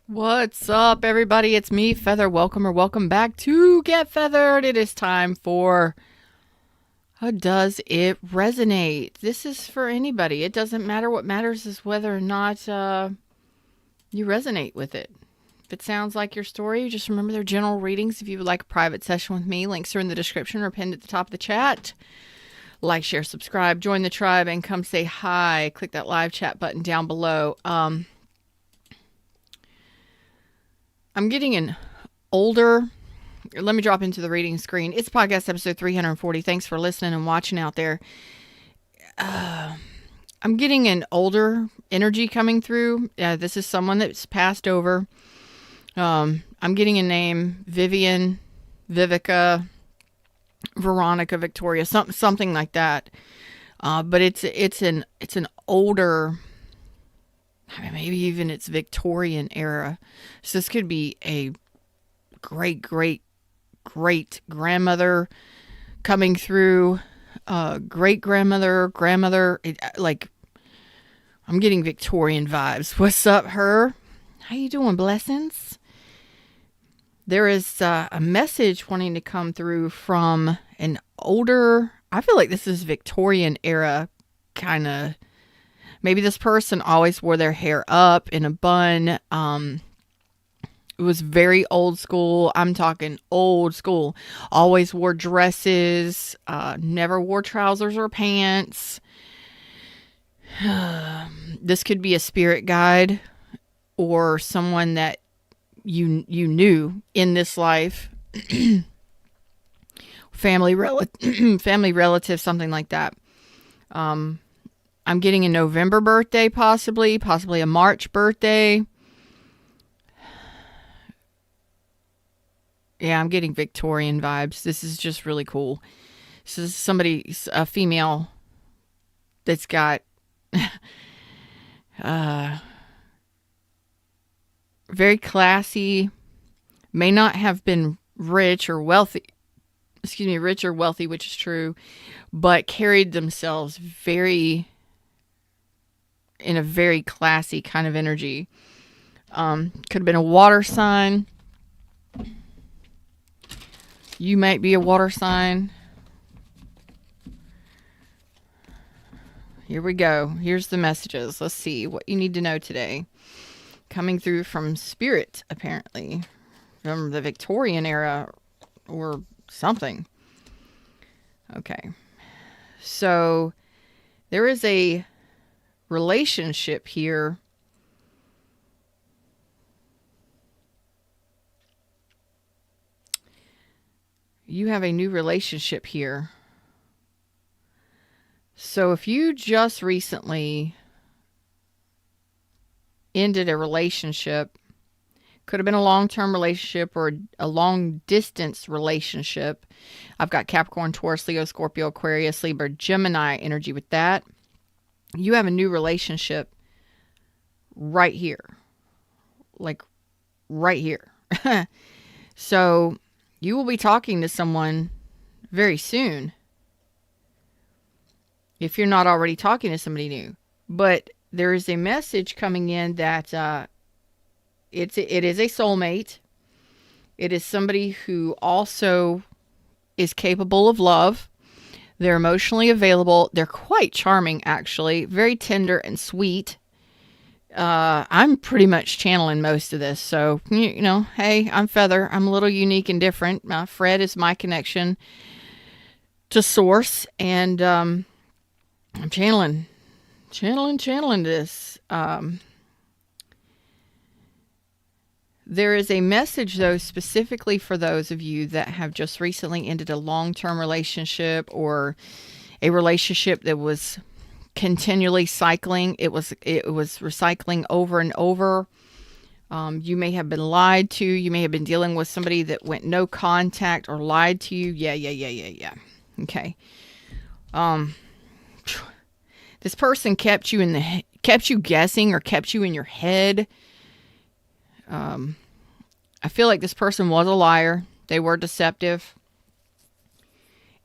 What's up, everybody? It's me, Feather. Welcome back to Get Feathered. It is time for Does It Resonate? This is for anybody. It doesn't matter. What matters is whether or not you resonate with it. If it sounds like your story, just remember they're general readings. If you would like a private session with me, links are in the description or pinned at the top of the chat. Like, share, subscribe, join the tribe, and come say hi. Click that live chat button down below. I'm getting an older. Let me drop into the reading screen. It's podcast episode 340. Thanks for listening and watching out there. I'm getting an older energy coming through. This is someone that's passed over. I'm getting a name: Vivian, Vivica, Veronica, Victoria, something like that. But it's an older. I mean, maybe even it's Victorian era. So this could be a great grandmother coming through, great grandmother. Like, I'm getting Victorian vibes. What's up, her? How you doing? Blessings. There is a message wanting to come through from an older. I feel like this is Victorian era kind of. Maybe this person always wore their hair up in a bun. It was very old school. I'm talking old school. Always wore dresses. Never wore trousers or pants. This could be a spirit guide or someone that you knew in this life. family relative, something like that. I'm getting a November birthday, possibly a March birthday. Yeah, I'm getting Victorian vibes. This is just really cool. This is a female that's got very classy, may not have been rich or wealthy, which is true, but carried themselves in a very classy kind of energy. Could have been a water sign. You might be a water sign. Here we go. Here's the messages. Let's see what you need to know today. Coming through from Spirit, apparently. From the Victorian era or something. Okay. So there is a relationship here. You have a new relationship here. So if you just recently ended a relationship, could have been a long-term relationship or a long-distance relationship. I've got Capricorn, Taurus, Leo, Scorpio, Aquarius, Libra, Gemini energy with that. You have a new relationship right here. Like, right here. So you will be talking to someone very soon. If you're not already talking to somebody new. But there is a message coming in that it is a soulmate. It is somebody who also is capable of love. They're emotionally available. They're quite charming, actually. Very tender and sweet. I'm pretty much channeling most of this. So, you know, hey, I'm Feather. I'm a little unique and different. Fred is my connection to Source. And I'm channeling this. There is a message, though, specifically for those of you that have just recently ended a long-term relationship or a relationship that was continually cycling. It was recycling over and over. You may have been lied to. You may have been dealing with somebody that went no contact or lied to you. Yeah. Okay. This person kept you guessing or kept you in your head. I feel like this person was a liar. They were deceptive.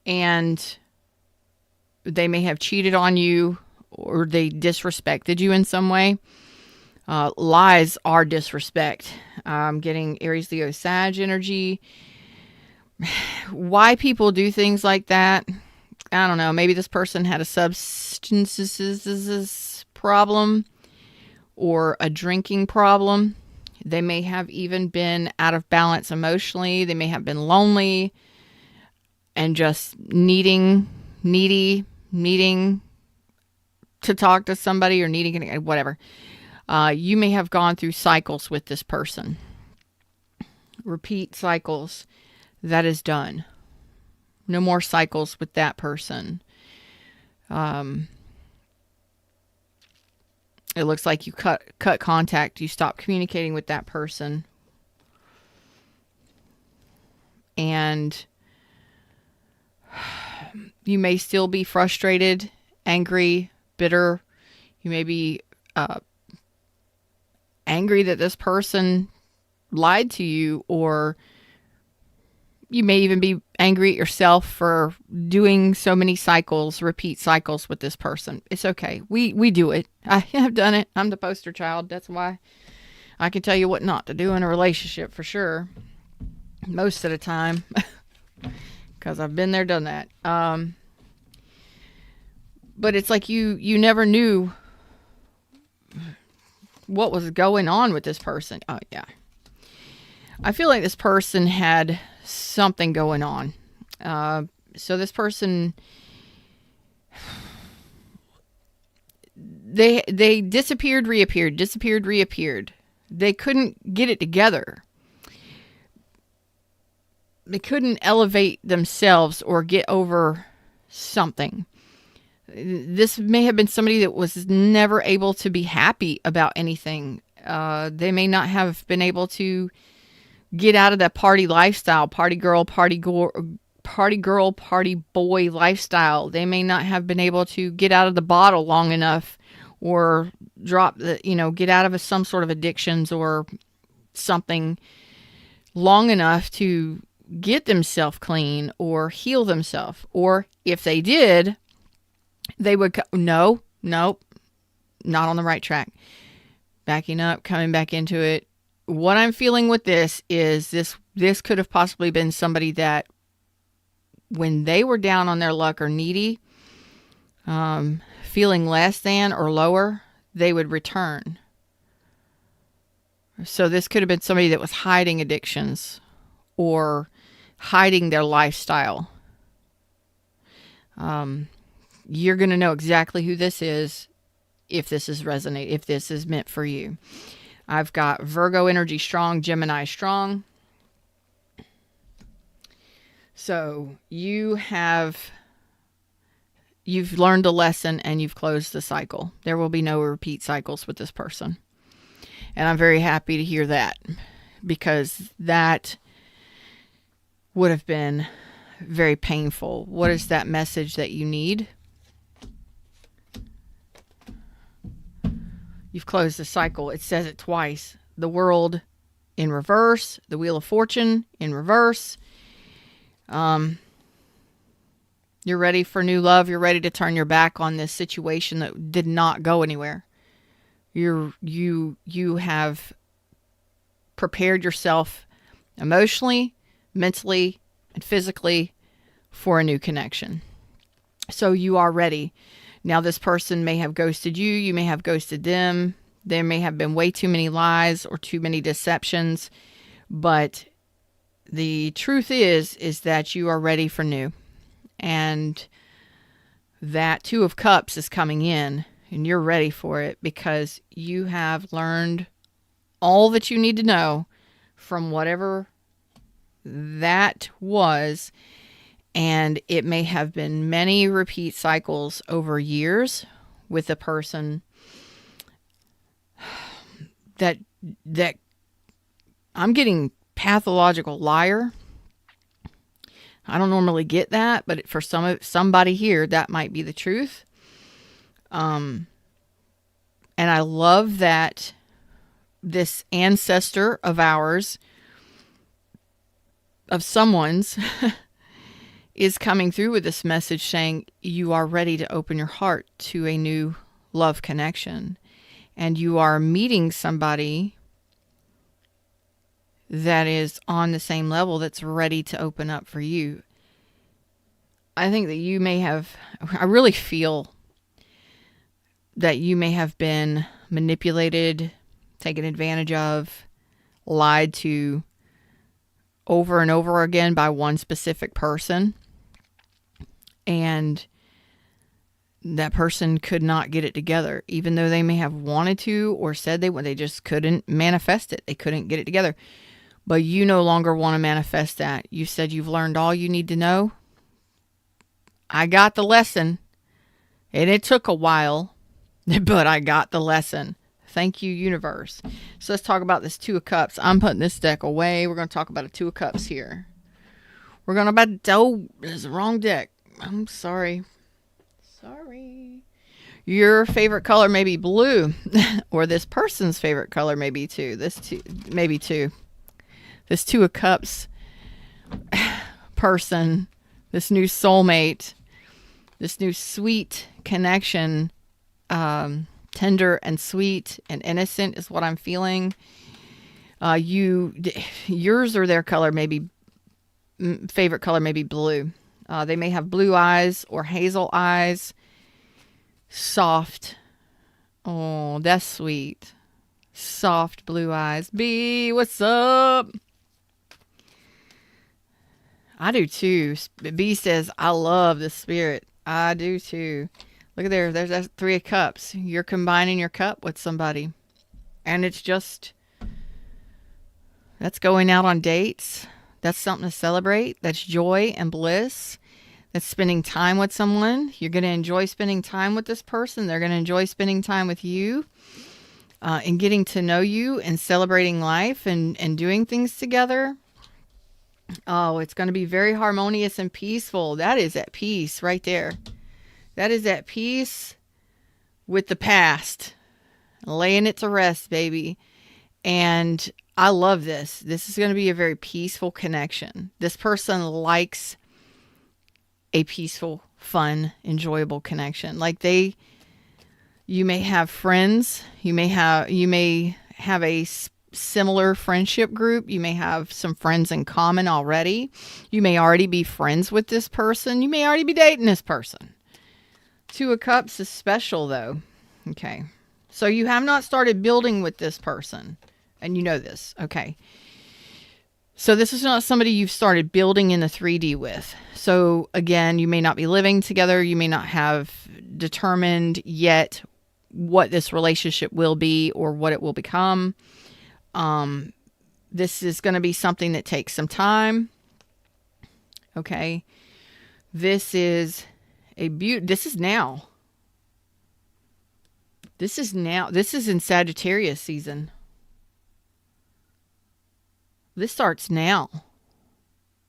And they may have cheated on you or they disrespected you in some way. Lies are disrespect. I'm getting Aries, Leo, Sag energy. Why people do things like that, I don't know. Maybe this person had a substances problem or a drinking problem. They may have even been out of balance emotionally. They may have been lonely and just needing to talk to somebody or needing whatever. You may have gone through cycles with this person. Repeat cycles. That is done. No more cycles with that person. It looks like you cut contact. You stop communicating with that person. And you may still be frustrated, angry, bitter. You may be angry that this person lied to you, or you may even be angry at yourself for doing so many cycles, repeat cycles with this person. It's okay. We do it. I have done it. I'm the poster child. That's why I can tell you what not to do in a relationship for sure. Most of the time. Because I've been there, done that. But it's like you never knew what was going on with this person. Oh, yeah. I feel like this person had something going on. So this person, they disappeared, reappeared, disappeared, reappeared. They couldn't get it together. They couldn't elevate themselves or get over something. This may have been somebody that was never able to be happy about anything. They may not have been able to get out of that party lifestyle, party girl, party boy lifestyle. They may not have been able to get out of the bottle long enough, or get out of some sort of addictions or something long enough to get themselves clean or heal themselves. Or if they did, they would nope, not on the right track. Backing up, coming back into it. What I'm feeling with this is this could have possibly been somebody that when they were down on their luck or needy, feeling less than or lower, they would return. So this could have been somebody that was hiding addictions or hiding their lifestyle. You're going to know exactly who this is if this is if this is meant for you. I've got Virgo energy strong, Gemini strong. So you've learned a lesson and you've closed the cycle. There will be no repeat cycles with this person. And I'm very happy to hear that, because that would have been very painful. What is that message that you need? You've closed the cycle. It says it twice. The world in reverse, the Wheel of Fortune in reverse. You're ready for new love. You're ready to turn your back on this situation that did not go anywhere. You have prepared yourself emotionally, mentally, and physically for a new connection. So you are ready. Now, this person may have ghosted you. You may have ghosted them. There may have been way too many lies or too many deceptions. But the truth is that you are ready for new. And that Two of Cups is coming in, and you're ready for it because you have learned all that you need to know from whatever that was. And it may have been many repeat cycles over years with a person that I'm getting pathological liar. I don't normally get that, but for somebody here, that might be the truth. And I love that this ancestor of ours, of someone's, is coming through with this message saying you are ready to open your heart to a new love connection. and you are meeting somebody that is on the same level that's ready to open up for you. I think that I really feel that you may have been manipulated, taken advantage of, lied to over and over again by one specific person. And that person could not get it together, even though they may have wanted to or said they just couldn't manifest it. They couldn't get it together. But you no longer want to manifest that. You said you've learned all you need to know. I got the lesson. And it took a while, but I got the lesson. Thank you, universe. So let's talk about this Two of Cups. I'm putting this deck away. We're going to talk about a Two of Cups here. We're going to oh, it's the wrong deck. I'm sorry. Your favorite color may be blue, or this person's favorite color may be too. This Two of Cups person, this new soulmate, this new sweet connection, tender and sweet and innocent is what I'm feeling. Yours or their color may be favorite color may be blue. They may have blue eyes or hazel eyes. Soft. Oh, that's sweet. Soft blue eyes. B, what's up? I do too. B says, I love the spirit. I do too. Look at there. There's that Three of Cups. You're combining your cup with somebody. And it's just, that's going out on dates. That's something to celebrate. That's joy and bliss. That's spending time with someone. You're going to enjoy spending time with this person. They're going to enjoy spending time with you, and getting to know you and celebrating life and doing things together. Oh, it's going to be very harmonious and peaceful. That is at peace right there. That is at peace with the past. Laying it to rest, baby. And I love this. This is going to be a very peaceful connection. This person likes a peaceful, fun, enjoyable connection. Like you may have friends. You may have a similar friendship group. You may have some friends in common already. You may already be friends with this person. You may already be dating this person. Two of Cups is special though. Okay. So you have not started building with this person. And you know this. Okay. So this is not somebody you've started building in the 3D with. So again, you may not be living together. You may not have determined yet what this relationship will be or what it will become. This is going to be something that takes some time. Okay. This is this is now. This is now. This is in Sagittarius season. This starts now.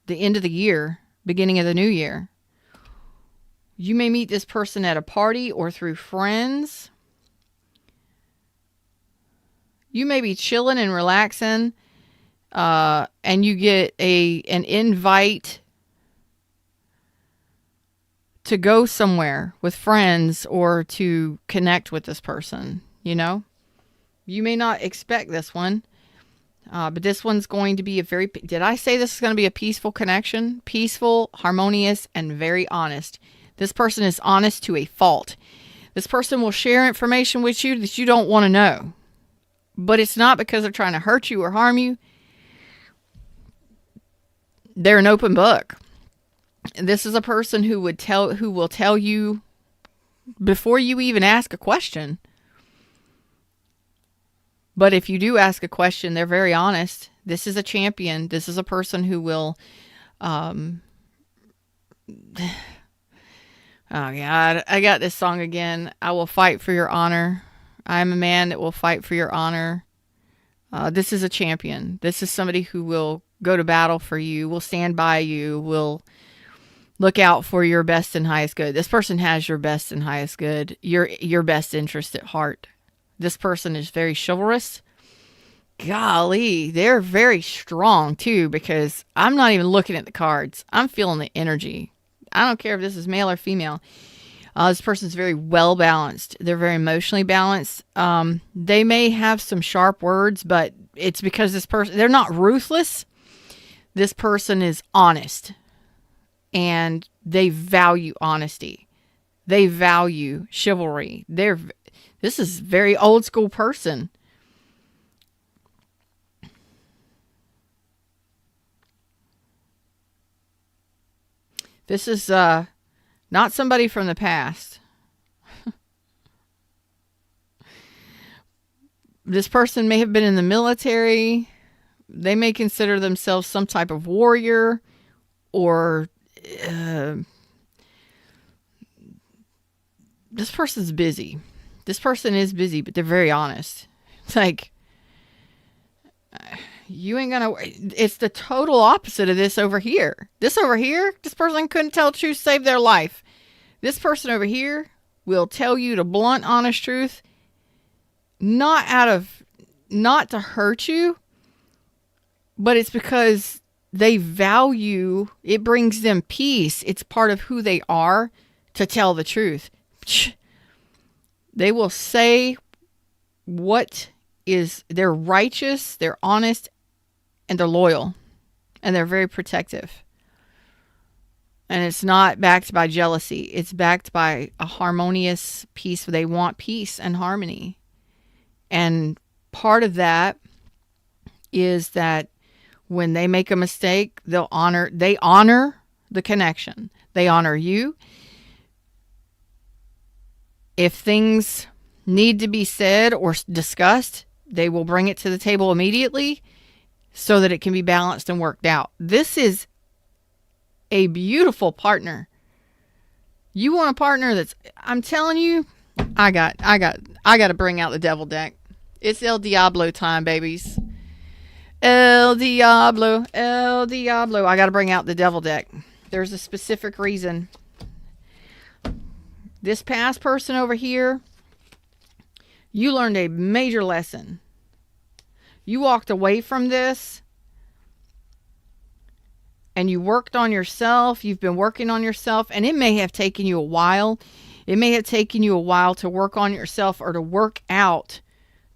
The end of the year, beginning of the new year. You may meet this person at a party or through friends. You may be chilling and relaxing, and you get an invite to go somewhere with friends or to connect with this person, you know? You may not expect this one, but this one's going to be did I say this is going to be a peaceful connection? Peaceful, harmonious, and very honest. This person is honest to a fault. This person will share information with you that you don't want to know. But it's not because they're trying to hurt you or harm you. They're an open book. This is a person who will tell you before you even ask a question. But if you do ask a question, they're very honest. This is a champion. This is a person who will, oh God, I got this song again. I will fight for your honor. I am a man that will fight for your honor. This is a champion. This is somebody who will go to battle for you, will stand by you, will look out for your best and highest good. This person has your best and highest good, your best interest at heart. This person is very chivalrous. Golly, they're very strong too, because I'm not even looking at the cards. I'm feeling the energy. I don't care if this is male or female. This person's very well balanced. They're very emotionally balanced. They may have some sharp words, but it's because this person, they're not ruthless. This person is honest, and they value honesty. They value chivalry. This is a very old school person. This is not somebody from the past. This person may have been in the military. They may consider themselves some type of warrior, or this person's busy. This person is busy, but they're very honest. It's like, you ain't gonna. It's the total opposite of this over here. This person couldn't tell the truth, save their life. This person over here will tell you the blunt, honest truth, not to hurt you, but it's because they value, it brings them peace. It's part of who they are to tell the truth. They will say what is, they're righteous, they're honest, and they're loyal, and they're very protective. And it's not backed by jealousy. It's backed by a harmonious peace. They want peace and harmony. And part of that is that when they make a mistake, they honor the connection. They honor you. If things need to be said or discussed, they will bring it to the table immediately so that it can be balanced and worked out. This is a beautiful partner. You want a partner that's, I'm telling you, I got to bring out the devil deck. It's El Diablo time, babies. El Diablo, El Diablo. I got to bring out the devil deck. There's a specific reason. This past person over here, you learned a major lesson. You walked away from this and you worked on yourself. You've been working on yourself, and it may have taken you a while. It may have taken you a while to work on yourself or to work out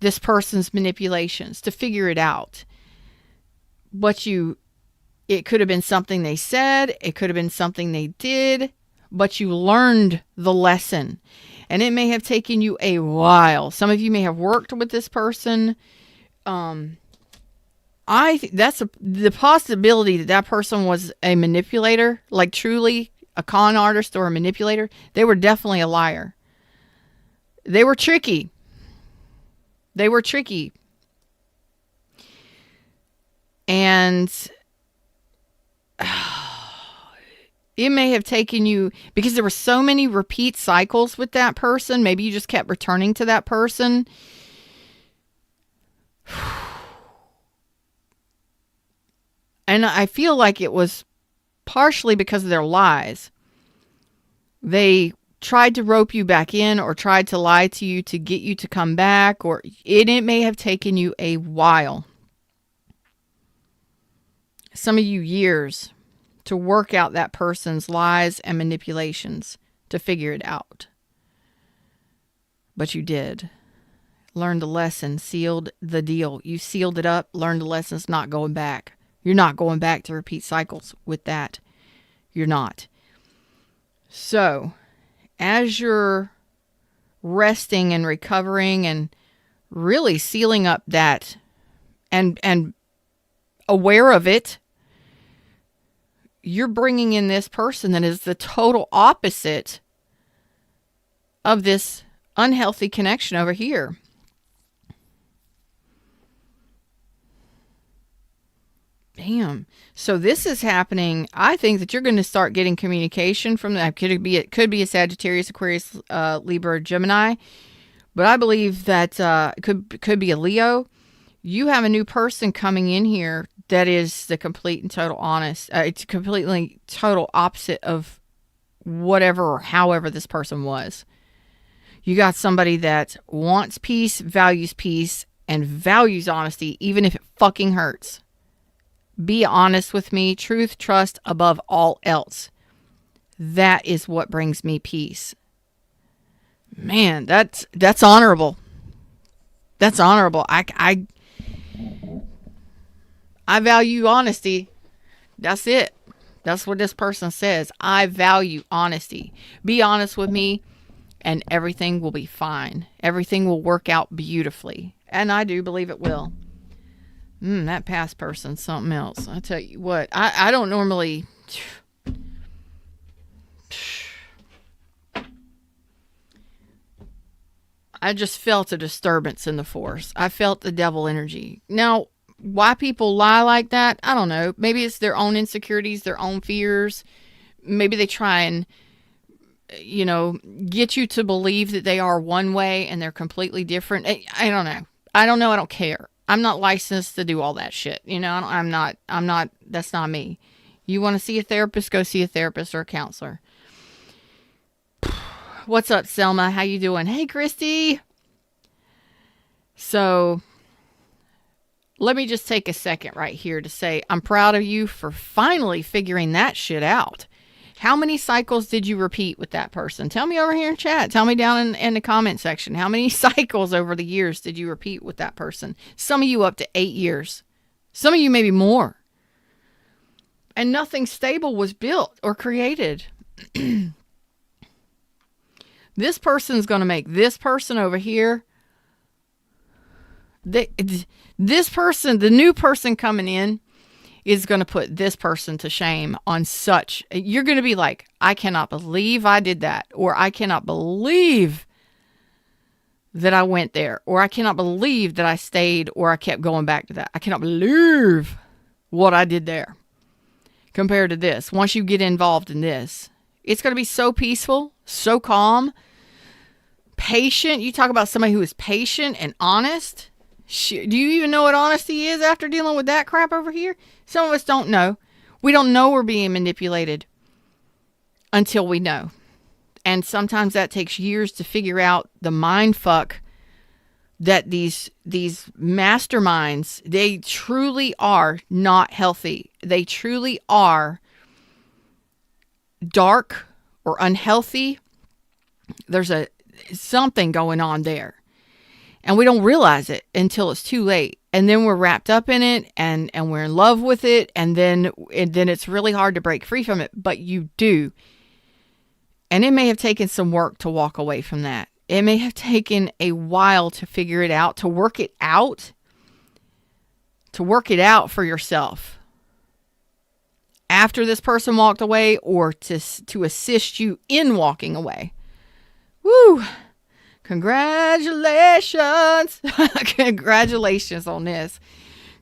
this person's manipulations, to figure it out. But it could have been something they said. It could have been something they did. But you learned the lesson. And it may have taken you a while. Some of you may have worked with this person. I think that's the possibility that person was a manipulator, like truly a con artist or a manipulator. They were definitely a liar. They were tricky. And it may have taken you, because there were so many repeat cycles with that person. Maybe you just kept returning to that person. And I feel like it was partially because of their lies. They tried to rope you back in or tried to lie to you to get you to come back, or it may have taken you a while. Some of you years to work out that person's lies and manipulations, to figure it out. But you did. Learned the lesson, sealed the deal. You sealed it up, learned the lesson, it's not going back. You're not going back to repeat cycles with that. You're not. So, as you're resting and recovering and really sealing up that and aware of it, you're bringing in this person that is the total opposite of this unhealthy connection over here. Bam. So this is happening. I think that you're going to start getting communication from that. It could be a Sagittarius, Aquarius, Libra, Gemini, but I believe that it could be a Leo. You have a new person coming in here that is the complete and total honest. It's completely total opposite of whatever or however this person was. You got somebody that wants peace, and values honesty, even if it fucking hurts. Be honest with me. Truth, trust above all else. That is what brings me peace. Man, that's honorable. That's honorable. I value honesty. That's it. That's what this person says. I value honesty. Be honest with me, and everything will be fine. Everything will work out beautifully. And I do believe it will. That past person's something else. I tell you what, I don't normally. I just felt a disturbance in the force. I felt the devil energy. Now, why people lie like that, I don't know. Maybe it's their own insecurities, their own fears. Maybe they try and, get you to believe that they are one way and they're completely different. I don't know. I don't know. I don't care. I'm not licensed to do all that shit. I'm not, that's not me. You want to see a therapist, go see a therapist or a counselor. What's up, Selma? How you doing? Hey, Christy. So let me just take a second right here to say I'm proud of you for finally figuring that shit out. How many cycles did you repeat with that person? Tell me over here in chat. Tell me down in the comment section. How many cycles over the years did you repeat with that person? Some of you up to 8 years. Some of you maybe more. And nothing stable was built or created. This person's going to make this person over here. This person, the new person coming in, is going to put this person to shame on such. You're going to be like, I cannot believe I did that. Or I cannot believe that I went there. Or I cannot believe that I stayed or I kept going back to that. I cannot believe what I did there compared to this. Once you get involved in this, it's going to be so peaceful, so calm, patient. You talk about somebody who is patient and honest. Do you even know what honesty is after dealing with that crap over here? Some of us don't know. We don't know we're being manipulated until we know. And sometimes that takes years to figure out the mind fuck that these masterminds, they truly are not healthy. They truly are dark or unhealthy. There's something going on there. And we don't realize it until it's too late. And then we're wrapped up in it and we're in love with it. And then it's really hard to break free from it. But you do. And it may have taken some work to walk away from that. It may have taken a while to figure it out, to work it out for yourself. After this person walked away, or to assist you in walking away. Woo! Congratulations. Congratulations on this.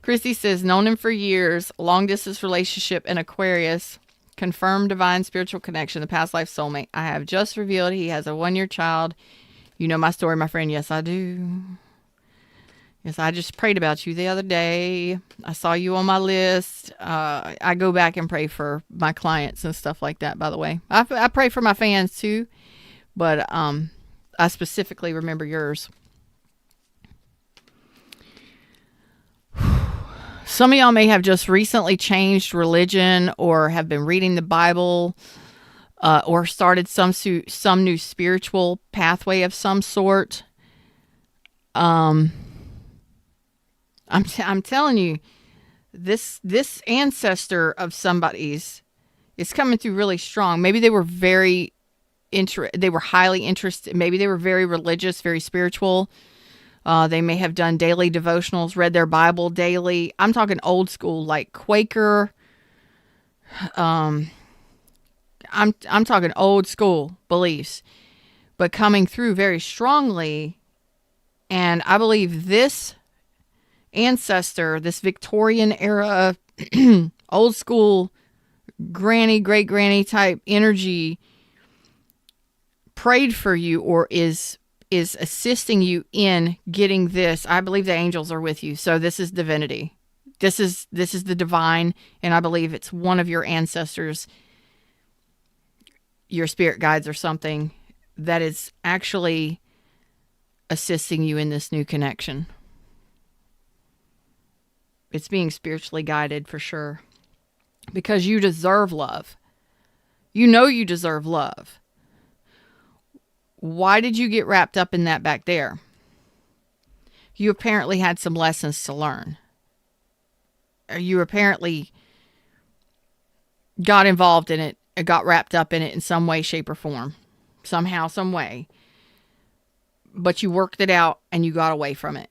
Christy says, known him for years, long distance relationship in Aquarius, confirmed divine spiritual connection, the past life soulmate. I have just revealed he has a 1-year child. You know my story, my friend. Yes, I do. Yes, I just prayed about you the other day. I saw you on my list. I go back and pray for my clients and stuff like that, by the way. I pray for my fans too, but I specifically remember yours. Some of y'all may have just recently changed religion or have been reading the Bible or started some new spiritual pathway of some sort. I'm telling you, this ancestor of somebody's is coming through really strong. Maybe they were they were highly interested. Maybe they were very religious, very spiritual. They may have done daily devotionals, read their Bible daily. I'm talking old school, like Quaker. I'm talking old school beliefs, but coming through very strongly. And I believe this ancestor, this Victorian era, old school granny, great granny type energy, prayed for you or is assisting you in getting this. I believe the angels are with you. So this is divinity. This is the divine. And I believe it's one of your ancestors, your spirit guides or something that is actually assisting you in this new connection. It's being spiritually guided for sure. Because you deserve love. You know you deserve love. Why did you get wrapped up in that back there? You apparently had some lessons to learn. You apparently got involved in it, got wrapped up in it in some way, shape, or form. Somehow, some way. But you worked it out and you got away from it.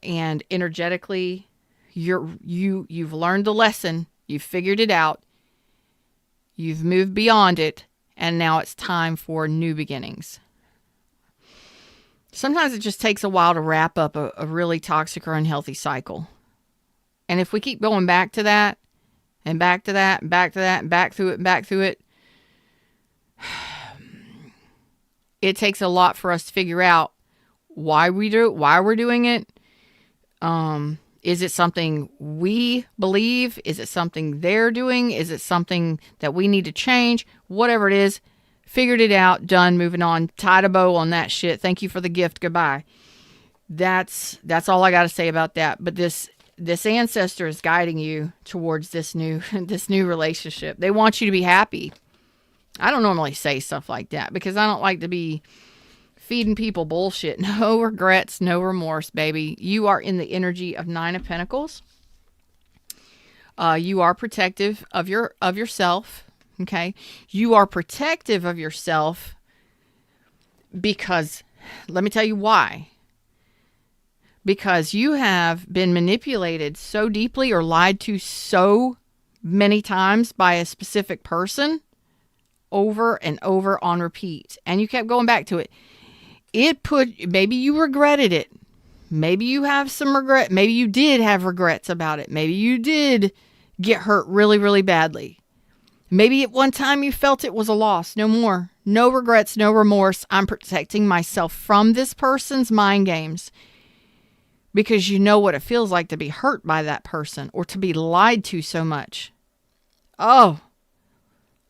And energetically, you've learned the lesson. You've figured it out. You've moved beyond it. And now it's time for new beginnings. Sometimes it just takes a while to wrap up a really toxic or unhealthy cycle. And if we keep going back to that, and back to that, and back to that, and back through it, it takes a lot for us to figure out why we're doing it. Is it something we believe? Is it something they're doing? Is it something that we need to change? Whatever it is, figured it out, done, moving on, tied a bow on that shit. Thank you for the gift. Goodbye. That's all I got to say about that. But this ancestor is guiding you towards this new relationship. They want you to be happy. I don't normally say stuff like that because I don't like to be feeding people bullshit. No regrets, no remorse, baby. You are in the energy of 9 of Pentacles. You are protective of yourself. Okay. You are protective of yourself because, let me tell you why. Because you have been manipulated so deeply or lied to so many times by a specific person over and over on repeat. And you kept going back to it. Maybe you regretted it. Maybe you have some regret. Maybe you did have regrets about it. Maybe you did get hurt really, really badly. Maybe at one time you felt it was a loss. No more. No regrets, no remorse. I'm protecting myself from this person's mind games. Because you know what it feels like to be hurt by that person or to be lied to so much. Oh,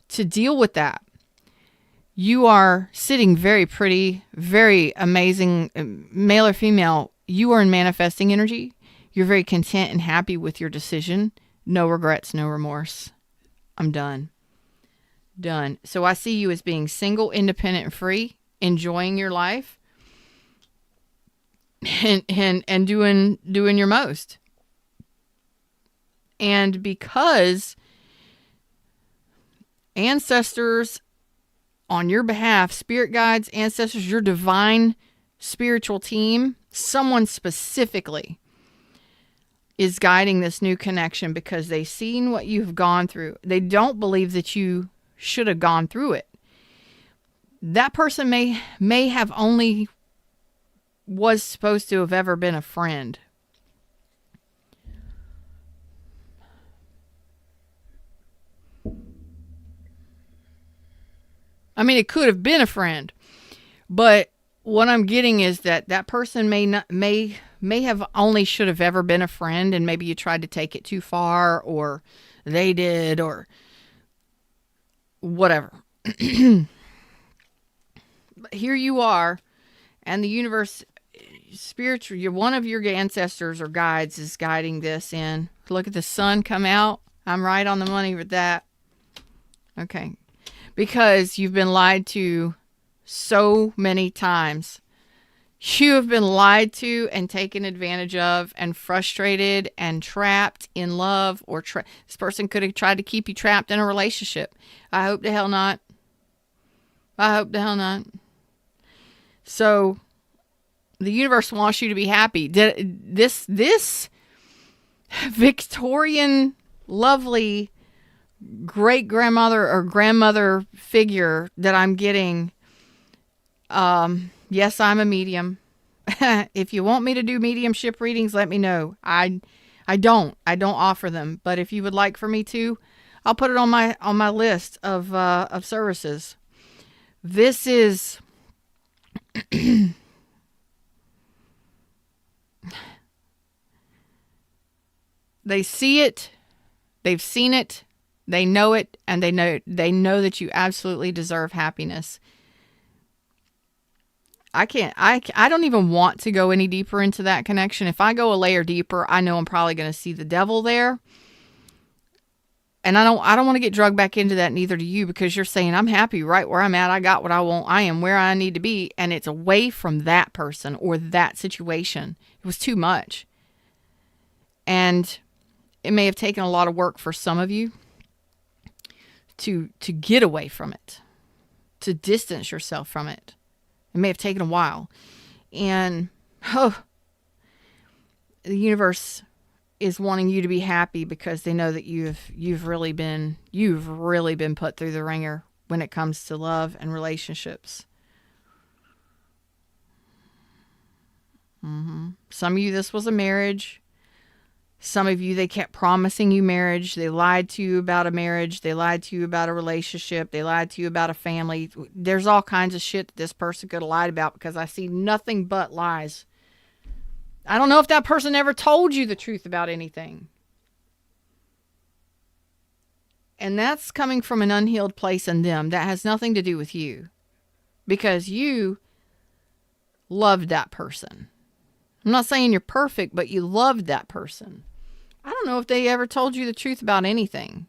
to deal with that. You are sitting very pretty, very amazing, male or female. You are in manifesting energy. You're very content and happy with your decision. No regrets, no remorse. I'm done. Done. So I see you as being single, independent, and free, enjoying your life, and doing your most. And because ancestors on your behalf, spirit guides, ancestors, your divine spiritual team, someone specifically is guiding this new connection because they've seen what you've gone through. They don't believe that you should have gone through it. That person may have only was supposed to have ever been a friend. I mean, it could have been a friend, but what I'm getting is that person may have only should have ever been a friend, and maybe you tried to take it too far, or they did, or whatever. But here you are, and the universe, spiritual, one of your ancestors or guides is guiding this in. Look at the sun come out. I'm right on the money with that. Okay. Because you've been lied to so many times. You have been lied to and taken advantage of and frustrated and trapped in love, or this person could have tried to keep you trapped in a relationship. I hope the hell not. I hope the hell not. So the universe wants you to be happy. This Victorian, lovely great grandmother or grandmother figure that I'm getting, yes, I'm a medium. If you want me to do mediumship readings, let me know. I don't offer them, but if you would like for me to, I'll put it on my list of services. This is they see it, they've seen it, they know it, and they know that you absolutely deserve happiness. I don't even want to go any deeper into that connection. If I go a layer deeper, I know I'm probably going to see the devil there. And I don't want to get drugged back into that, neither do you, because you're saying, I'm happy right where I'm at. I got what I want. I am where I need to be. And it's away from that person or that situation. It was too much. And it may have taken a lot of work for some of you to get away from it, to distance yourself from it. It may have taken a while. And the universe is wanting you to be happy because they know that you've really been put through the ringer when it comes to love and relationships. Some of you, this was a marriage. Some of you, they kept promising you marriage. They lied to you about a marriage. They lied to you about a relationship. They lied to you about a family. There's all kinds of shit that this person could have lied about, because I see nothing but lies. I don't know if that person ever told you the truth about anything. And that's coming from an unhealed place in them. That has nothing to do with you, because you loved that person. I'm not saying you're perfect, but you loved that person. I don't know if they ever told you the truth about anything.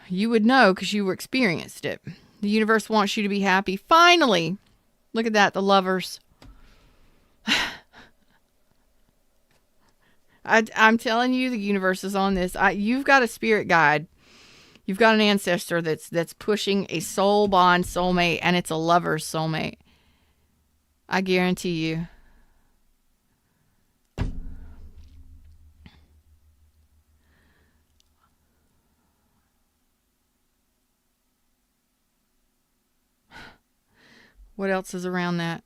You would know because you experienced it. The universe wants you to be happy. Finally, look at that, the lovers. I'm telling you, the universe is on this. You've got a spirit guide. You've got an ancestor that's pushing a soul bond soulmate, and it's a lover's soulmate. I guarantee you. What else is around that?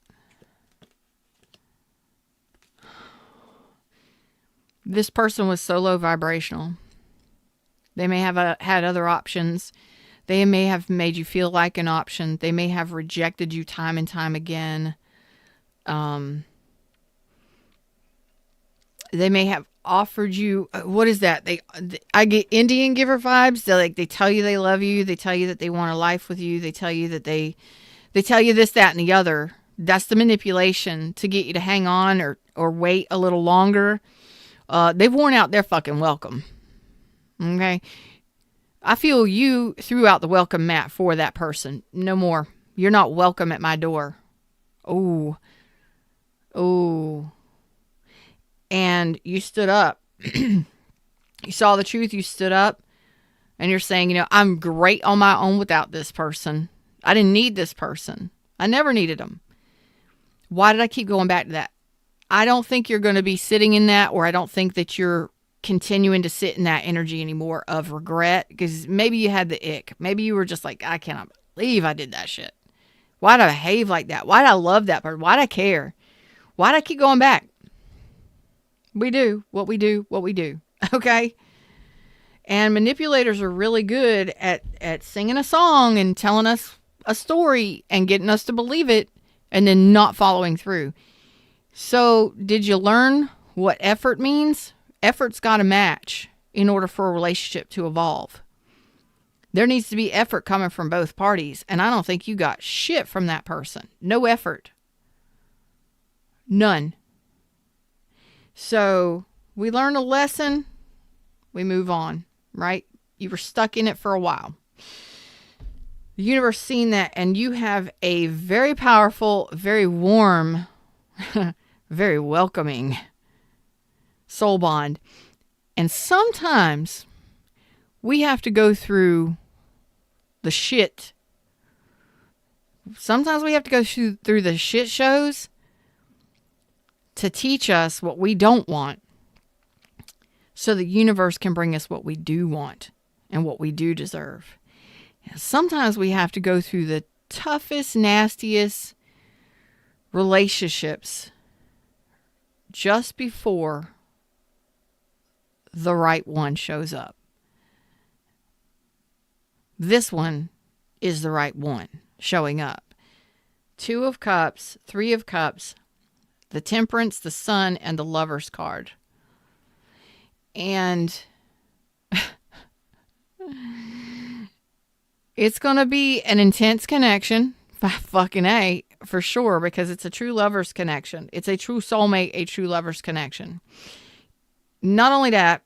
This person was so low vibrational. They may have had other options. They may have made you feel like an option. They may have rejected you time and time again. They may have offered you, what is that? I get Indian giver vibes. They tell you they love you. They tell you that they want a life with you. They tell you that they tell you this, that, and the other. That's the manipulation to get you to hang on or wait a little longer. They've worn out their fucking welcome. Okay. I feel you threw out the welcome mat for that person. No more. You're not welcome at my door. Oh. And you stood up. You saw the truth. You stood up. And you're saying, I'm great on my own without this person. I didn't need this person. I never needed them. Why did I keep going back to that? I don't think you're going to be sitting in that, or I don't think that you're continuing to sit in that energy anymore of regret, because maybe you had the ick. Maybe you were just like, I cannot believe I did that shit. Why did I behave like that? Why did I love that person? Why did I care? Why did I keep going back? We do what we do. Okay? And manipulators are really good at singing a song and telling us a story and getting us to believe it and then not following through. So did you learn what effort means? Effort's got to match in order for a relationship to evolve. There needs to be effort coming from both parties. And I don't think you got shit from that person. No effort. None. So we learn a lesson. We move on, right? You were stuck in it for a while. The universe seen that, and you have a very powerful, very warm, very welcoming soul bond. And sometimes we have to go through the shit. Sometimes we have to go through the shit shows to teach us what we don't want, so the universe can bring us what we do want and what we do deserve. And sometimes we have to go through the toughest, nastiest relationships just before the right one shows up. This one is the right one showing up. 2 of Cups, 3 of Cups, the Temperance, the Sun, and the Lover's card. And it's going to be an intense connection. Fucking A, for sure, because it's a true lover's connection. It's a true soulmate, a true lover's connection. Not only that,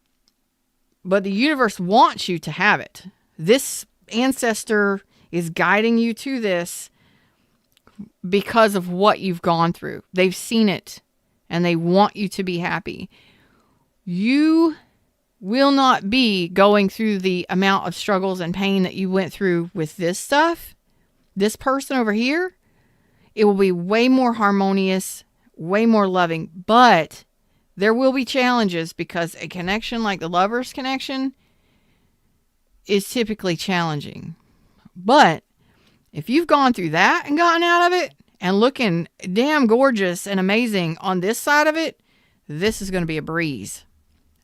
But the universe wants you to have it. This ancestor is guiding you to this because of what you've gone through. They've seen it and they want you to be happy. You will not be going through the amount of struggles and pain that you went through with this stuff, this person over here. It will be way more harmonious, way more loving, but there will be challenges because a connection like the lover's connection is typically challenging. But if you've gone through that and gotten out of it and looking damn gorgeous and amazing on this side of it, this is going to be a breeze.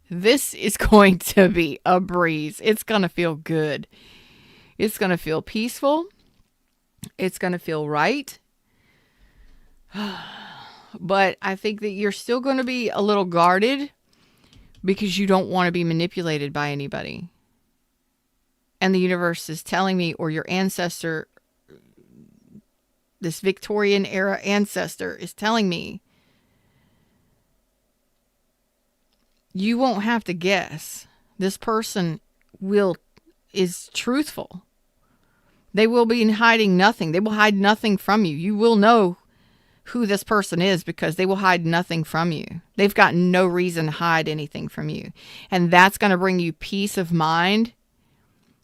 This is going to be a breeze. It's going to feel good. It's going to feel peaceful. It's going to feel right. But I think that you're still going to be a little guarded because you don't want to be manipulated by anybody. And the universe is telling me, or your ancestor, this Victorian era ancestor is telling me, you won't have to guess. This person is truthful. They will be hiding nothing. They will hide nothing from you. You will know who this person is because they will hide nothing from you. They've got no reason to hide anything from you. And that's going to bring you peace of mind.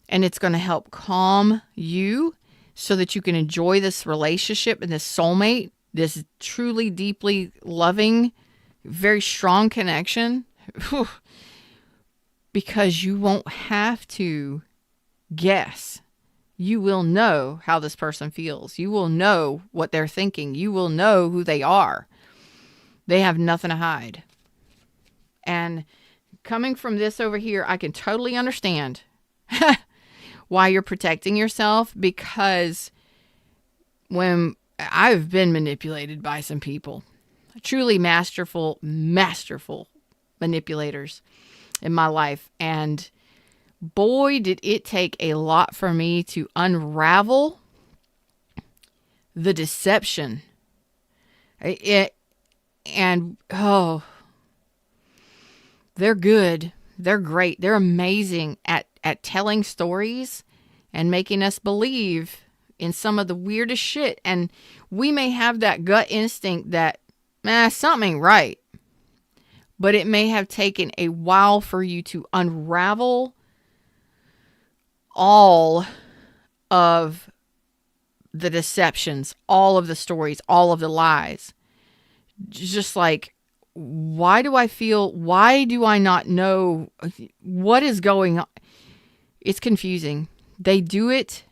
And it's going to help calm you so that you can enjoy this relationship and this soulmate, this truly, deeply loving, very strong connection. Because you won't have to guess. You will know how this person feels. You will know what they're thinking. You will know who they are. They have nothing to hide. And coming from this over here, I can totally understand why you're protecting yourself, because when I've been manipulated by some people, truly masterful manipulators in my life. And boy, did it take a lot for me to unravel the deception. They're good. They're great. They're amazing at telling stories and making us believe in some of the weirdest shit. And we may have that gut instinct that, something ain't right. But it may have taken a while for you to unravel all of the deceptions, all of the stories, all of the lies. Just like, why do I not know what is going on? It's confusing. They do it.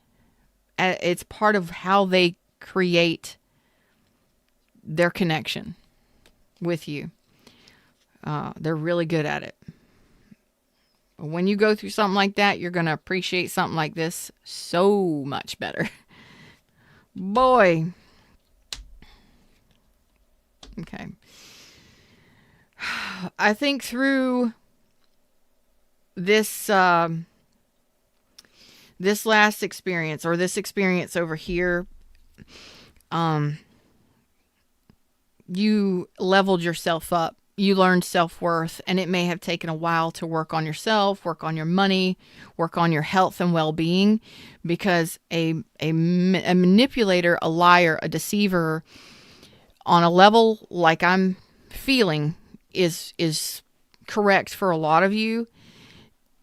It's part of how they create their connection with you. They're really good at it. When you go through something like that, you're going to appreciate something like this so much better. Boy. Okay. I think through this this last experience, or this experience over here, you leveled yourself up. You learned self-worth, and it may have taken a while to work on yourself, work on your money, work on your health and well-being, because a manipulator, a liar, a deceiver, on a level like I'm feeling is correct for a lot of you.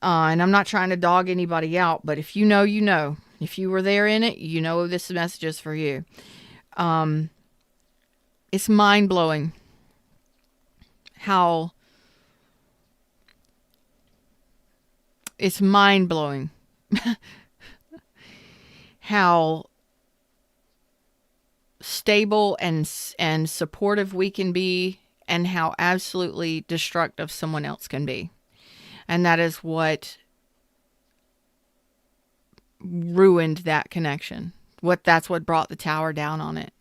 And I'm not trying to dog anybody out, but if you know, you know. If you were there in it, you know this message is for you. It's mind-blowing how how stable and supportive we can be, and how absolutely destructive someone else can be. And that is what ruined that connection. That's what brought the tower down on it.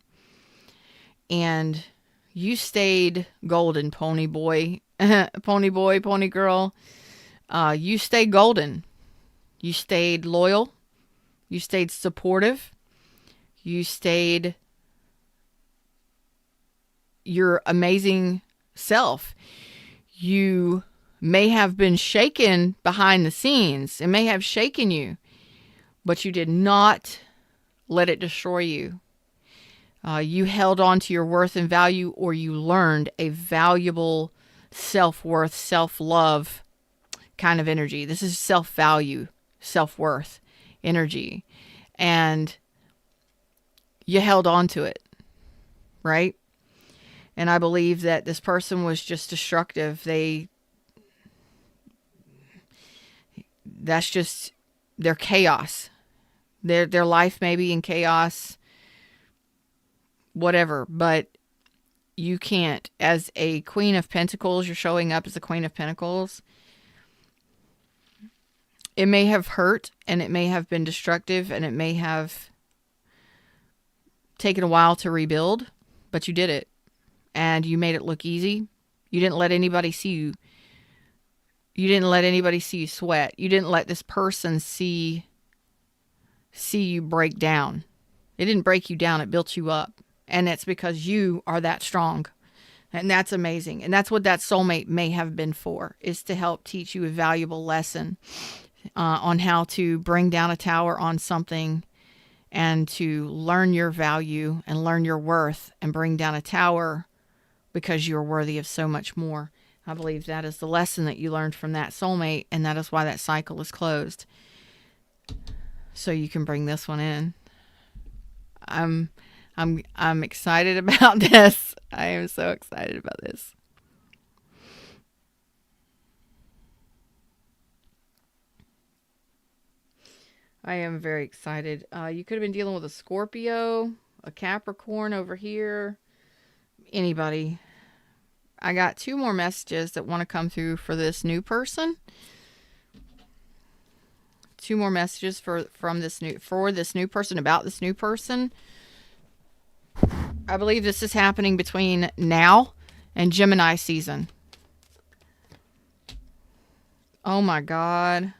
And you stayed golden, pony boy, pony girl. You stayed golden. You stayed loyal. You stayed supportive. You stayed your amazing self. You may have been shaken behind the scenes. It may have shaken you, but you did not let it destroy you. You held on to your worth and value, or you learned a valuable self-worth, self-love kind of energy. This is self-value, self-worth energy. And you held on to it, right? And I believe that this person was just destructive. That's just their chaos. Their life may be in chaos, whatever, but you can't. As a Queen of Pentacles, you're showing up as a Queen of Pentacles. It may have hurt, and it may have been destructive, and it may have taken a while to rebuild, but you did it. And you made it look easy. You didn't let anybody see you. You didn't let anybody see you sweat. You didn't let this person see you break down. It didn't break you down. It built you up. And that's because you are that strong. And that's amazing. And that's what that soulmate may have been for, is to help teach you a valuable lesson on how to bring down a tower on something and to learn your value and learn your worth and bring down a tower because you're worthy of so much more. I believe that is the lesson that you learned from that soulmate, and that is why that cycle is closed. So you can bring this one in. I'm excited about this. I am so excited about this. I am very excited. You could have been dealing with a Scorpio, a Capricorn over here, anybody. I got 2 more messages that want to come through for this new person. 2 more messages for this new person, about this new person. I believe this is happening between now and Gemini season. Oh my God.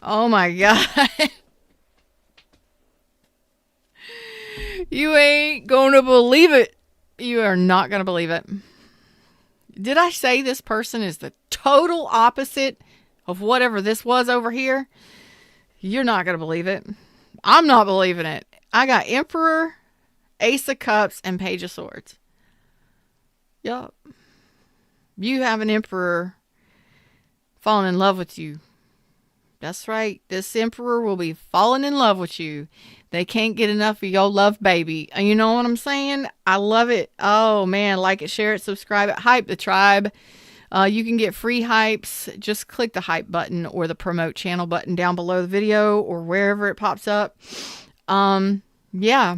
Oh my God. You ain't gonna believe it. You are not gonna believe it. Did I say this person is the total opposite of whatever this was over here? You're not gonna believe it. I'm not believing it. I got Emperor, Ace of Cups, and Page of Swords. Yup. You have an Emperor falling in love with you. That's right. This Emperor will be falling in love with you. They can't get enough of your love, baby. You know what I'm saying? I love it. Oh, man. Like it, share it, subscribe it. Hype the tribe. You can get free hypes. Just click the hype button or the promote channel button down below the video or wherever it pops up. Yeah.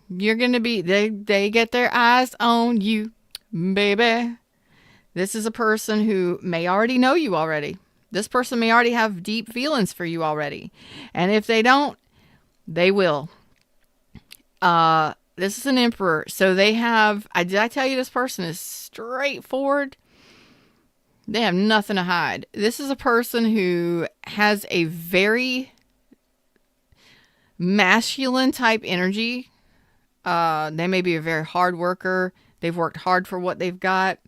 You're going to be... They get their eyes on you, baby. This is a person who may already know you already. This person may already have deep feelings for you already. And if they don't, they will. This is an Emperor. So they have... did I tell you this person is straightforward? They have nothing to hide. This is a person who has a very masculine type energy. They may be a very hard worker. They've worked hard for what they've got.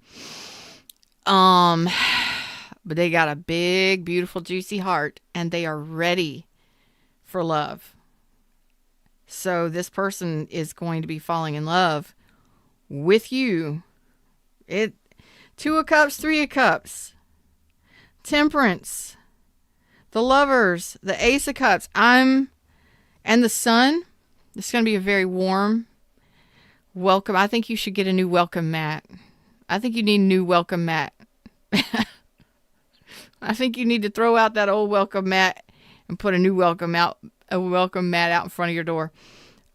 But they got a big, beautiful, juicy heart, and they are ready for love. So this person is going to be falling in love with you. 2 of Cups, 3 of Cups, Temperance, the Lovers, the Ace of Cups, and the Sun. It's going to be a very warm welcome. I think you should get a new welcome mat. I think you need a new welcome mat. I think you need to throw out that old welcome mat and put a new welcome mat out in front of your door.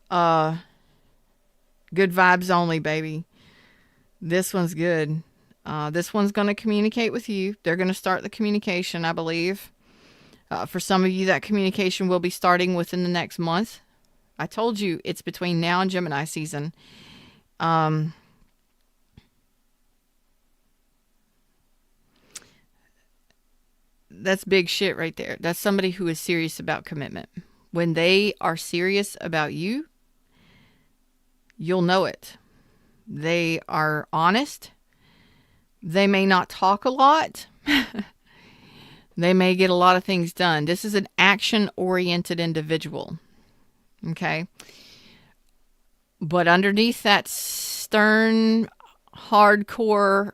Good vibes only, baby. This one's good. This one's going to communicate with you. They're going to start the communication, I believe. For some of you, that communication will be starting within the next month. I told you it's between now and Gemini season. That's big shit right there. That's somebody who is serious about commitment. When they are serious about you, you'll know it. They are honest. They may not talk a lot. They may get a lot of things done. This is an action-oriented individual. Okay? But underneath that stern, hardcore,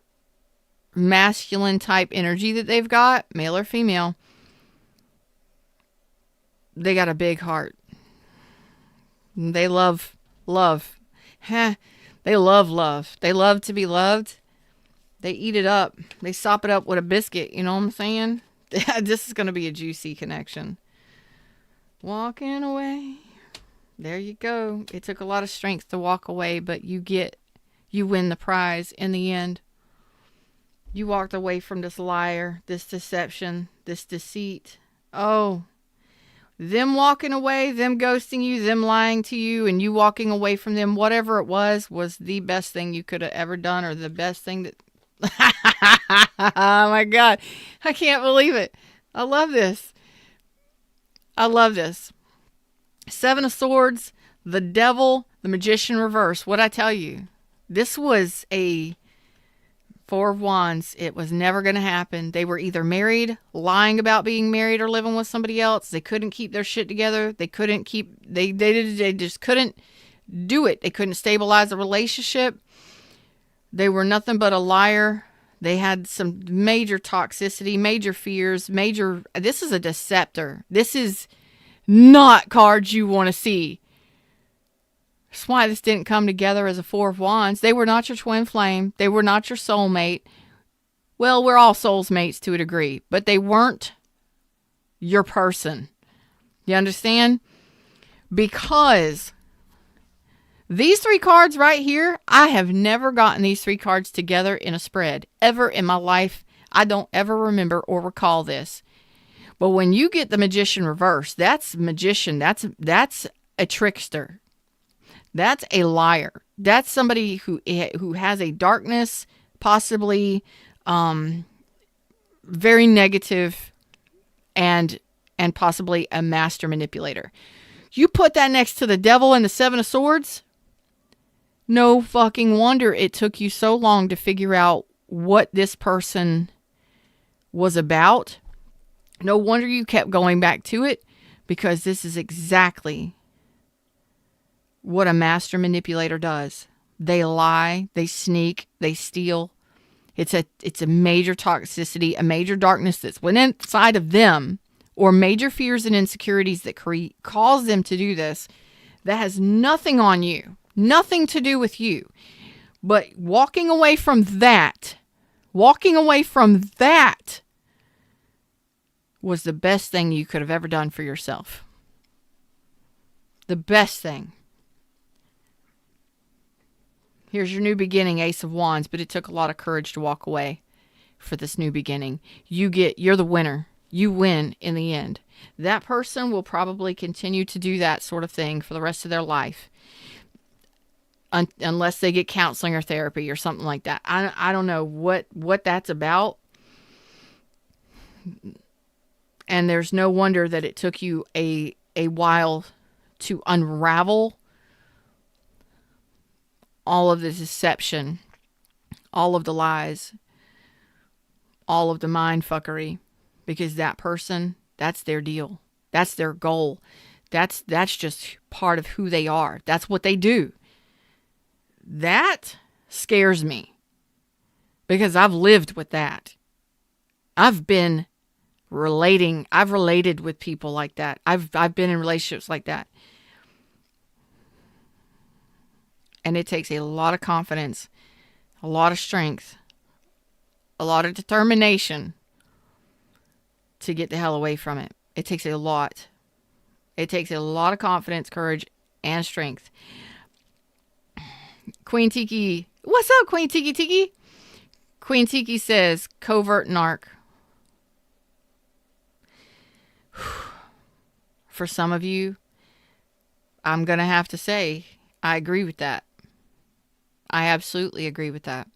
masculine type energy that they've got, male or female, they got a big heart. They love love. They love love. They love to be loved. They eat it up. They sop it up with a biscuit. You know what I'm saying? This is going to be a juicy connection. Walking away. There you go. It took a lot of strength to walk away, but you win the prize in the end. You walked away from this liar, this deception, this deceit. Oh, them walking away, them ghosting you, them lying to you, and you walking away from them, whatever it was the best thing you could have ever done, or the best thing that... Oh my God. I can't believe it. I love this. I love this. Seven of Swords, the Devil, the Magician reverse. What'd I tell you? This was a Four of Wands. It was never going to happen. They were either married, lying about being married, or living with somebody else. They couldn't keep their shit together. They just couldn't do it. They couldn't stabilize a relationship. They were nothing but a liar. They had some major toxicity, major fears, this is a deceptor. This is not cards you want to see. That's why this didn't come together as a Four of Wands. They were not your twin flame. They were not your soulmate. Well, we're all soulmates to a degree, but they weren't your person. You understand? Because these three cards right here, I have never gotten these three cards together in a spread ever in my life. I don't ever remember or recall this. But when you get the Magician reverse, that's magician. That's a trickster. That's a liar. That's somebody who has a darkness, possibly very negative, and possibly a master manipulator. You put that next to the Devil and the Seven of Swords, no fucking wonder it took you so long to figure out what this person was about. No wonder you kept going back to it, because this is exactly what a master manipulator does. They lie, they sneak, they steal. It's a major toxicity, a major darkness that's within inside of them, or major fears and insecurities that cause them to do this, that has nothing on you, nothing to do with you. But walking away from that was the best thing you could have ever done for yourself. The best thing. Here's your new beginning, Ace of Wands, but it took a lot of courage to walk away for this new beginning. You're the winner. You win in the end. That person will probably continue to do that sort of thing for the rest of their life. Unless they get counseling or therapy or something like that. I don't know what that's about. And there's no wonder that it took you a while to unravel all of the deception, all of the lies, all of the mind fuckery, because that person, that's their deal. That's their goal. That's just part of who they are. That's what they do. That scares me, because I've lived with that. I've related with people like that. I've been in relationships like that. And it takes a lot of confidence, a lot of strength, a lot of determination to get the hell away from it. It takes a lot. It takes a lot of confidence, courage, and strength. Queen Tiki. What's up, Queen Tiki Tiki? Queen Tiki says, covert narc. For some of you, I'm going to have to say, I agree with that. I absolutely agree with that.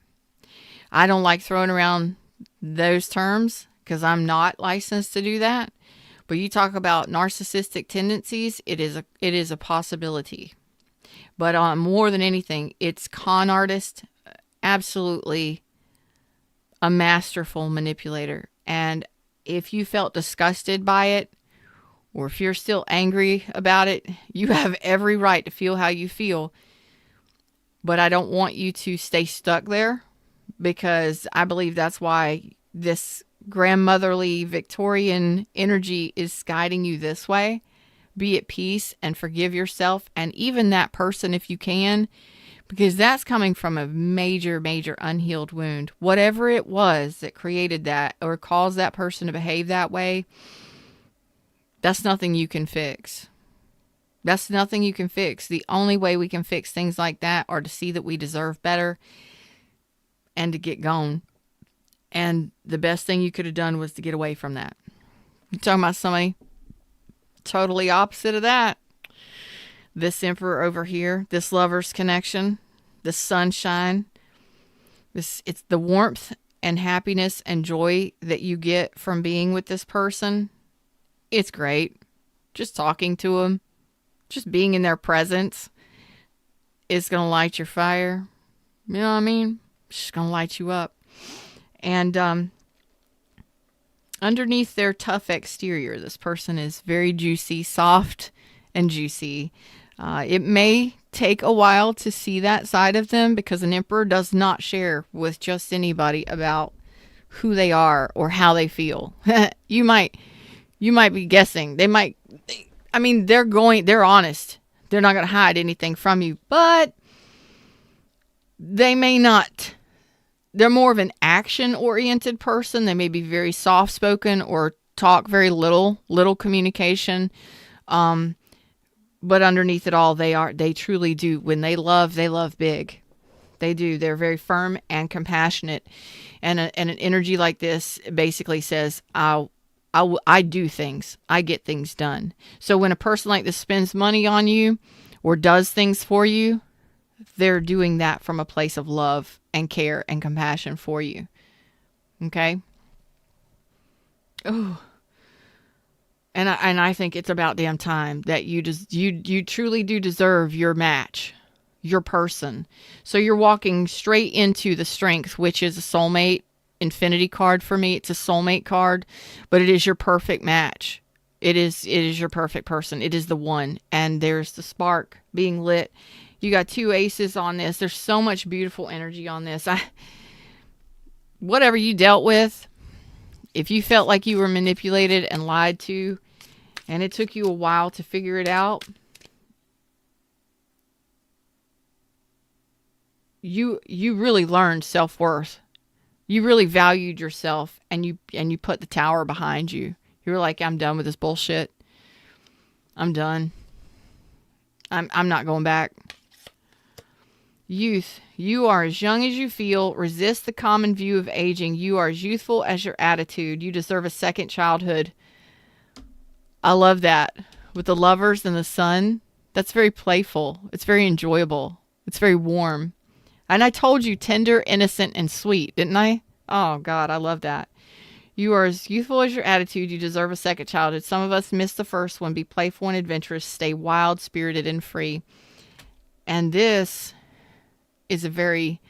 I don't like throwing around those terms because I'm not licensed to do that. But you talk about narcissistic tendencies, it is a possibility. But more than anything, it's con artist. Absolutely a masterful manipulator. And if you felt disgusted by it, or if you're still angry about it, you have every right to feel how you feel. But I don't want you to stay stuck there, because I believe that's why this grandmotherly Victorian energy is guiding you this way. Be at peace and forgive yourself, and even that person if you can, because that's coming from a major, major unhealed wound. Whatever it was that created that or caused that person to behave that way, that's nothing you can fix. That's nothing you can fix. The only way we can fix things like that are to see that we deserve better and to get gone. And the best thing you could have done was to get away from that. You're talking about somebody totally opposite of that. This emperor over here, this lover's connection, this sunshine, it's the warmth and happiness and joy that you get from being with this person. It's great. Just talking to them, just being in their presence is going to light your fire. You know what I mean? It's just going to light you up. And underneath their tough exterior, this person is very juicy, soft and juicy. It may take a while to see that side of them, because an emperor does not share with just anybody about who they are or how they feel. You might be guessing. They're honest. They're not going to hide anything from you, but they may not. They're more of an action-oriented person. They may be very soft-spoken or talk very little communication. But underneath it all, they truly do. When they love big. They do. They're very firm and compassionate. And an energy like this basically says, I do things. I get things done. So when a person like this spends money on you or does things for you, they're doing that from a place of love and care and compassion for you. Okay? Oh. And I think it's about damn time that you truly do deserve your match, your person. So you're walking straight into the strength, which is a soulmate infinity card for me. It's a soulmate card, but it is your perfect match. It is your perfect person. It is the one. And there's the spark being lit. You got 2 aces on this. There's so much beautiful energy on this. Whatever you dealt with, if you felt like you were manipulated and lied to, and it took you a while to figure it out, you really learned self-worth. You really valued yourself, and you put the tower behind you. You were like, I'm done with this bullshit. I'm done. I'm not going back. Youth, you are as young as you feel. Resist the common view of aging. You are as youthful as your attitude. You deserve a second childhood. I love that. With the lovers and the sun, that's very playful. It's very enjoyable. It's very warm. And I told you tender, innocent, and sweet, didn't I? Oh, God, I love that. You are as youthful as your attitude. You deserve a second childhood. Some of us miss the first one. Be playful and adventurous. Stay wild, spirited, and free. And this is a very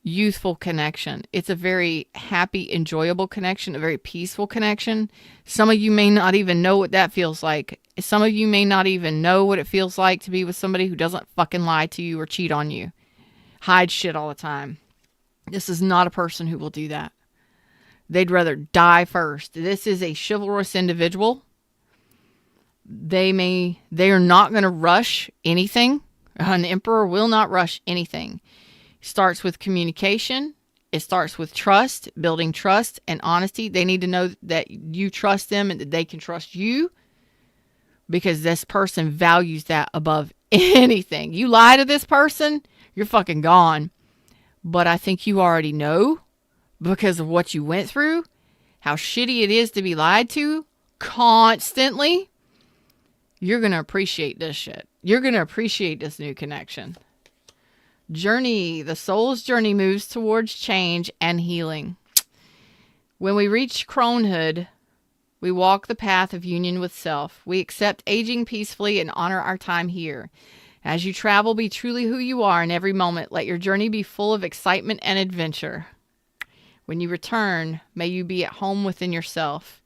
youthful connection. It's a very happy, enjoyable connection, a very peaceful connection. Some of you may not even know what that feels like. Some of you may not even know what it feels like to be with somebody who doesn't fucking lie to you or cheat on you. Hide shit all the time. This is not a person who will do that. They'd rather die first. This is a chivalrous individual. They are not going to rush anything. An emperor will not rush anything. It starts with communication. It starts with trust, building trust and honesty. They need to know that you trust them and that they can trust you, because this person values that above anything. You lie to this person, you're fucking gone. But I think you already know, because of what you went through, how shitty it is to be lied to constantly. You're going to appreciate this shit. You're going to appreciate this new connection. Journey. The soul's journey moves towards change and healing. When we reach cronehood, we walk the path of union with self. We accept aging peacefully and honor our time here. As you travel, be truly who you are in every moment. Let your journey be full of excitement and adventure. When you return, may you be at home within yourself.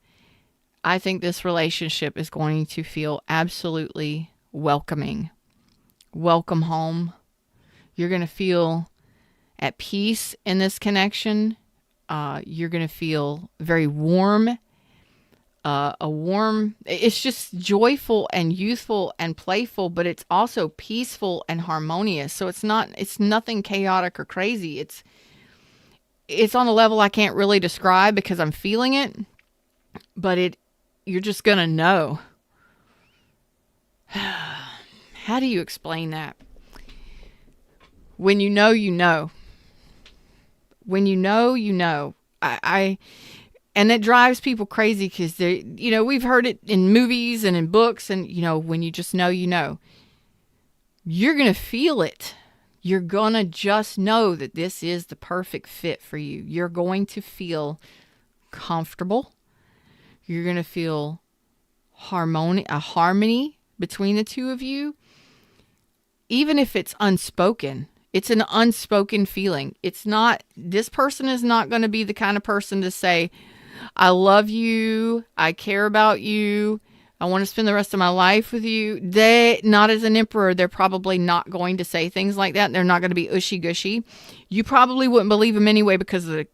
I think this relationship is going to feel absolutely welcoming. Welcome home. You're going to feel at peace in this connection. You're going to feel very warm. It's just joyful and youthful and playful, but it's also peaceful and harmonious. So it's nothing chaotic or crazy. It's on a level I can't really describe because I'm feeling it, but you're just going to know. How do you explain that? When you know, you know. When you know, you know. And it drives people crazy because we've heard it in movies and in books, and when you just know, you know. You're going to feel it. You're going to just know that this is the perfect fit for you. You're going to feel comfortable. You're going to feel a harmony between the two of you. Even if it's unspoken, it's an unspoken feeling. This person is not going to be the kind of person to say, I love you, I care about you, I want to spend the rest of my life with you. Not as an emperor, they're probably not going to say things like that. They're not going to be ushy-gushy. You probably wouldn't believe them anyway because of the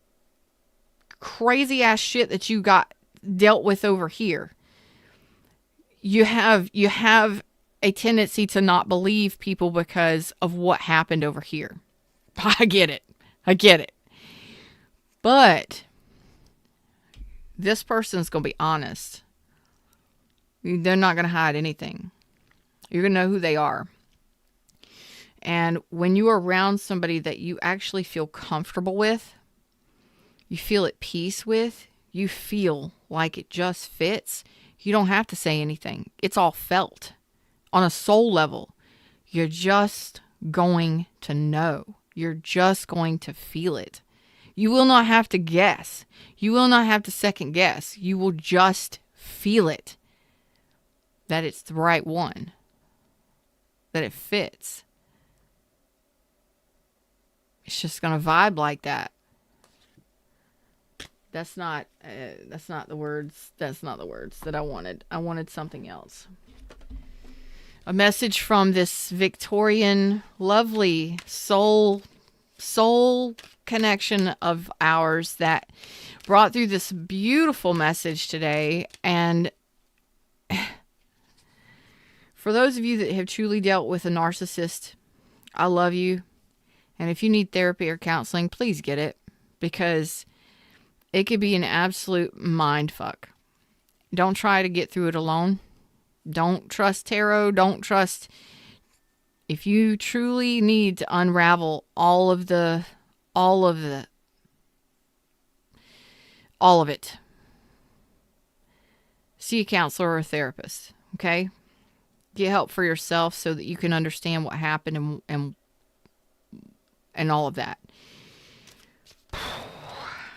crazy ass shit that you got dealt with over here. You have a tendency to not believe people because of what happened over here. I get it. But this person's going to be honest. They're not going to hide anything. You're going to know who they are. And when you are around somebody that you actually feel comfortable with, you feel at peace with, you feel like it just fits, you don't have to say anything. It's all felt. On a soul level, you're just going to know. You're just going to feel it. You will not have to guess. You will not have to second guess. You will just feel it. That it's the right one. That it fits. It's just going to vibe like that. That's not the words. That's not the words that I wanted. I wanted something else. A message from this Victorian, lovely soul connection of ours that brought through this beautiful message today. And for those of you that have truly dealt with a narcissist, I love you. And if you need therapy or counseling, please get it, because it could be an absolute mind fuck. Don't try to get through it alone. Don't trust tarot. Don't trust. If you truly need to unravel all of it, see a counselor or a therapist. Okay? Get help for yourself so that you can understand what happened and all of that.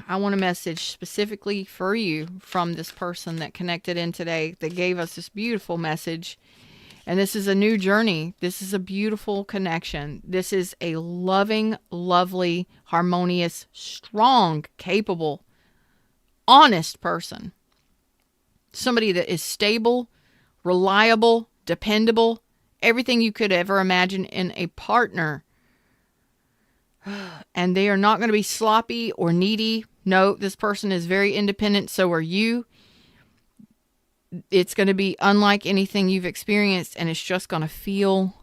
I want a message specifically for you from this person that connected in today, that gave us this beautiful message. And this is a new journey. This is a beautiful connection. This is a loving, lovely, harmonious, strong, capable, honest person. Somebody that is stable, reliable, dependable, everything you could ever imagine in a partner. And they are not going to be sloppy or needy. No, this person is very independent. So are you. It's going to be unlike anything you've experienced, and it's just going to feel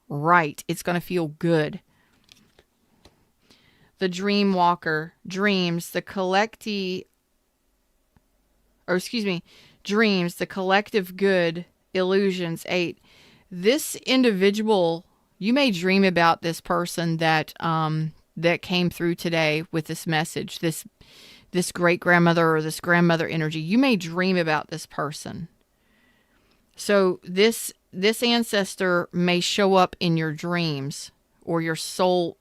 right. It's going to feel good. The dream walker, dreams, dreams, the collective good, illusions, 8. This individual, you may dream about this person that came through today with this message, this great-grandmother or this grandmother energy. You may dream about this person. So this ancestor may show up in your dreams, or your soul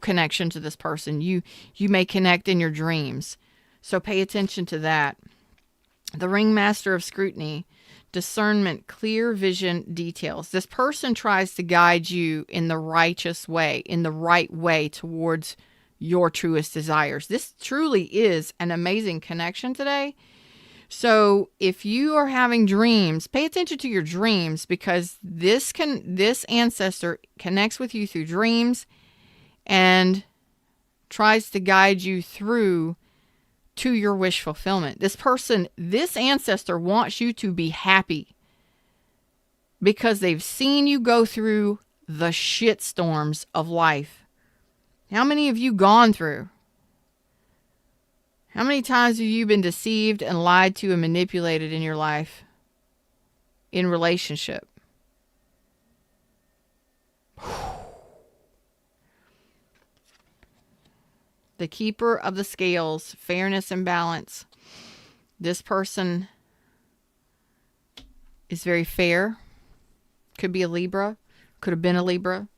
connection to this person. You may connect in your dreams. So pay attention to that. The ringmaster of scrutiny, discernment, clear vision, details. This person tries to guide you in the righteous way, in the right way towards your truest desires. This truly is an amazing connection today. So if you are having dreams, pay attention to your dreams, because this ancestor connects with you through dreams and tries to guide you through to your wish fulfillment. This ancestor wants you to be happy because they've seen you go through the shit storms of life. How many have you gone through? How many times have you been deceived and lied to and manipulated in your life? In relationship? The keeper of the scales, fairness and balance. This person is very fair. Could be a Libra. Could have been a Libra.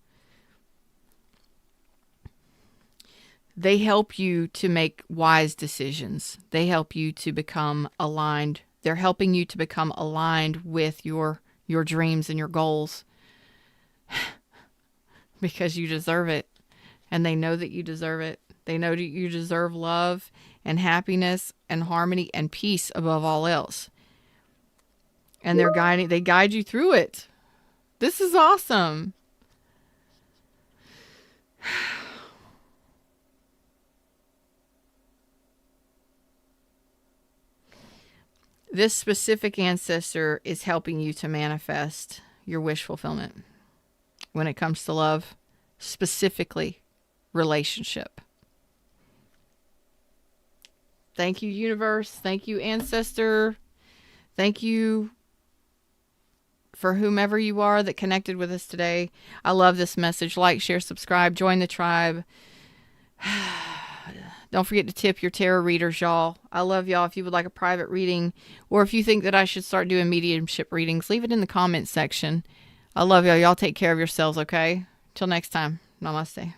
They help you to make wise decisions. They help you to become aligned. They're helping you to become aligned with your dreams and your goals because you deserve it. And they know that you deserve it. They know that you deserve love and happiness and harmony and peace above all else. And they guide you through it. This is awesome. This specific ancestor is helping you to manifest your wish fulfillment when it comes to love, specifically relationship. Thank you, universe. Thank you, ancestor. Thank you for whomever you are that connected with us today. I love this message. Like, share, subscribe, join the tribe. Don't forget to tip your tarot readers, y'all. I love y'all. If you would like a private reading, or if you think that I should start doing mediumship readings, leave it in the comments section. I love y'all. Y'all take care of yourselves, okay? Till next time. Namaste.